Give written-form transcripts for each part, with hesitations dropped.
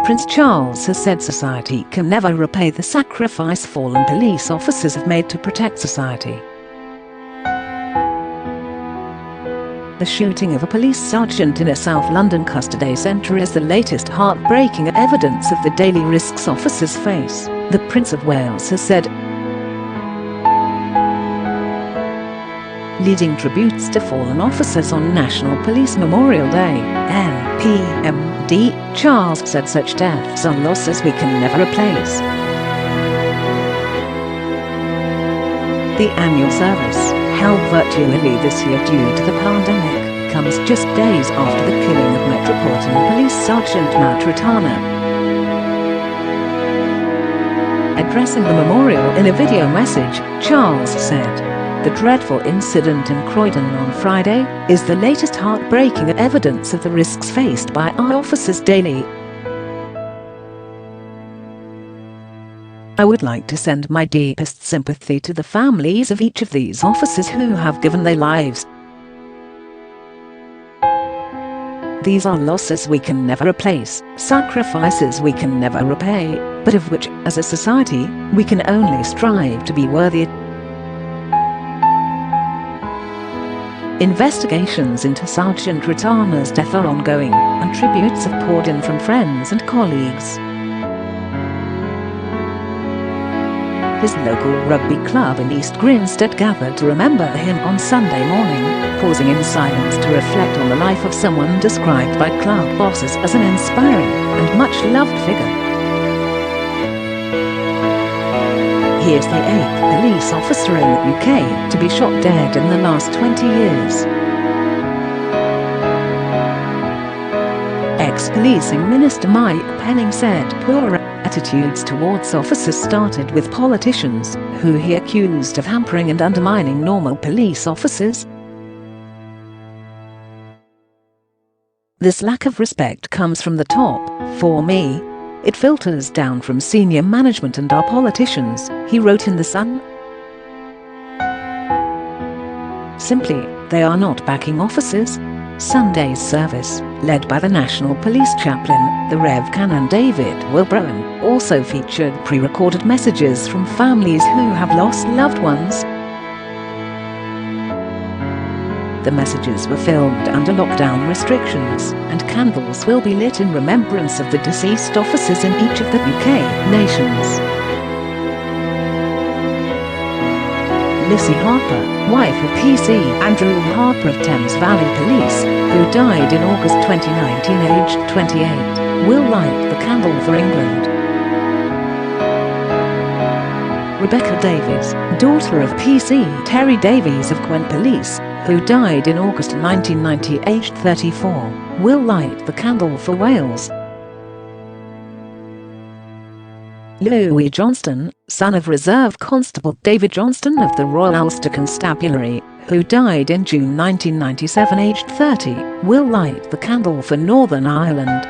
Prince Charles has said society can never repay the sacrifice fallen police officers have made to protect society. The shooting of a police sergeant in a South London custody centre is the latest heartbreaking evidence of the daily risks officers face, the Prince of Wales has said. Leading tributes to fallen officers on National Police Memorial Day, NPMD, Charles said such deaths are losses we can never replace. The annual service, held virtually this year due to the pandemic, comes just days after the killing of Metropolitan Police Sergeant Sgt Ratana. Addressing the memorial in a video message, Charles said, "The dreadful incident in Croydon on Friday is the latest heartbreaking evidence of the risks faced by our officers daily. I would like to send my deepest sympathy to the families of each of these officers who have given their lives. These are losses we can never replace, sacrifices we can never repay, but of which, as a society, we can only strive to be worthy." Investigations into Sgt Ratana's death are ongoing, and tributes have poured in from friends and colleagues. His local rugby club in East Grinstead gathered to remember him on Sunday morning, pausing in silence to reflect on the life of someone described by club bosses as an inspiring and much-loved figure. He is the 8th police officer in the UK to be shot dead in the last 20 years. Ex-policing Minister Mike Penning said poor attitudes towards officers started with politicians, who he accused of hampering and undermining normal police officers. "This lack of respect comes from the top, for me. It filters down from senior management and our politicians," he wrote in The Sun. Simply, they are not backing officers. Sunday's service, led by the National Police Chaplain, the Rev Canon David Wilbraham, also featured pre-recorded messages from families who have lost loved ones. The messages were filmed under lockdown restrictions, and candles will be lit in remembrance of the deceased officers in each of the UK nations. Lissie Harper, wife of PC Andrew Harper of Thames Valley Police, who died in August 2019 aged 28, will light the candle for England. Rebecca Davies, daughter of PC Terry Davies of Gwent Police, who died in August 1990 aged 34, will light the candle for Wales. Louie Johnston, son of Reserve Constable David Johnston of the Royal Ulster Constabulary, who died in June 1997 aged 30, will light the candle for Northern Ireland.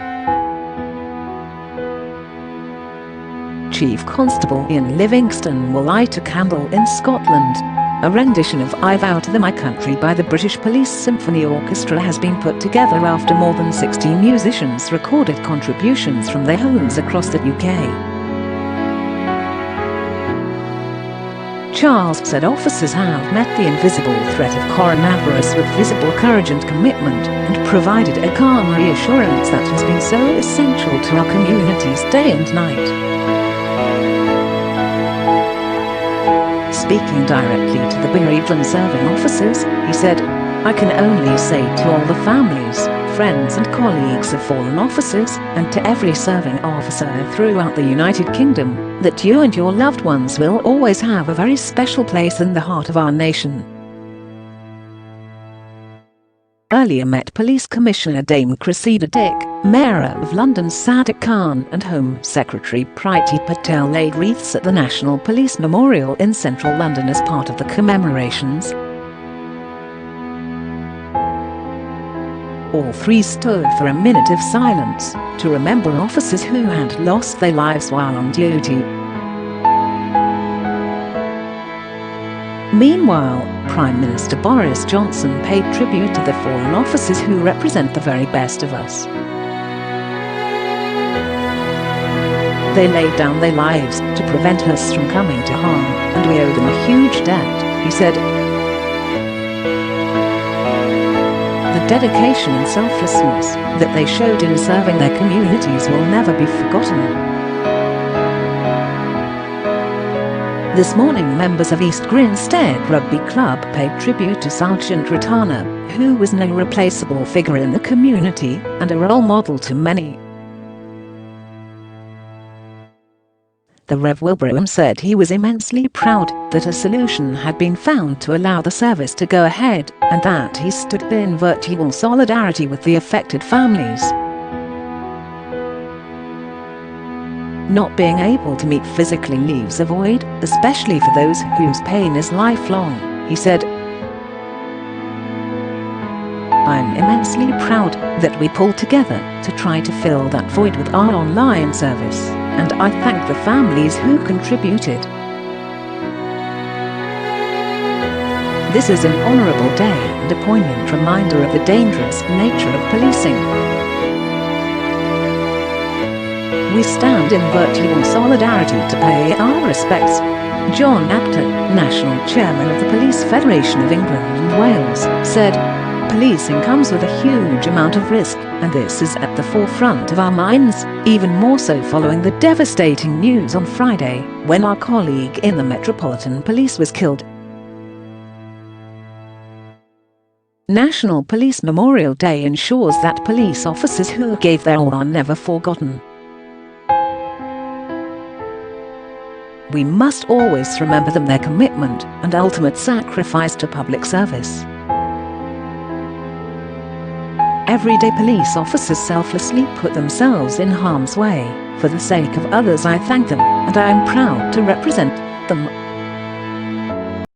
Chief Constable Iain Livingstone will light a candle in Scotland. A rendition of "I Vow to My Country" by the British Police Symphony Orchestra has been put together after more than 60 musicians recorded contributions from their homes across the UK. Charles said officers have met the invisible threat of coronavirus with visible courage and commitment, and provided a calm reassurance that has been so essential to our communities day and night. Speaking directly to the bereaved and serving officers, he said, "I can only say to all the families, friends and colleagues of fallen officers, and to every serving officer throughout the United Kingdom, that you and your loved ones will always have a very special place in the heart of our nation." Earlier Met Police Commissioner Dame Cressida Dick, Mayor of London Sadiq Khan and Home Secretary Priti Patel laid wreaths at the National Police Memorial in central London as part of the commemorations. All three stood for a minute of silence to remember officers who had lost their lives while on duty. Meanwhile, Prime Minister Boris Johnson paid tribute to the fallen officers who represent the very best of us. They laid down their lives to prevent us from coming to harm, and we owe them a huge debt, he said. The dedication and selflessness that they showed in serving their communities will never be forgotten. This morning, members of East Grinstead Rugby Club paid tribute to Sgt Ratana, who was an irreplaceable figure in the community and a role model to many. The Rev Wilbraham said he was immensely proud that a solution had been found to allow the service to go ahead, and that he stood in virtual solidarity with the affected families. Not being able to meet physically leaves a void, especially for those whose pain is lifelong, he said. I'm immensely proud that we pulled together to try to fill that void with our online service, and I thank the families who contributed. This is an honourable day and a poignant reminder of the dangerous nature of policing. We stand in virtual solidarity to pay our respects. John Apton, National Chairman of the Police Federation of England and Wales, said, "Policing comes with a huge amount of risk, and this is at the forefront of our minds, even more so following the devastating news on Friday, when our colleague in the Metropolitan Police was killed." National Police Memorial Day ensures that police officers who gave their all are never forgotten. We must always remember them, their commitment and ultimate sacrifice to public service. Everyday police officers selflessly put themselves in harm's way. For the sake of others, I thank them, and I am proud to represent them.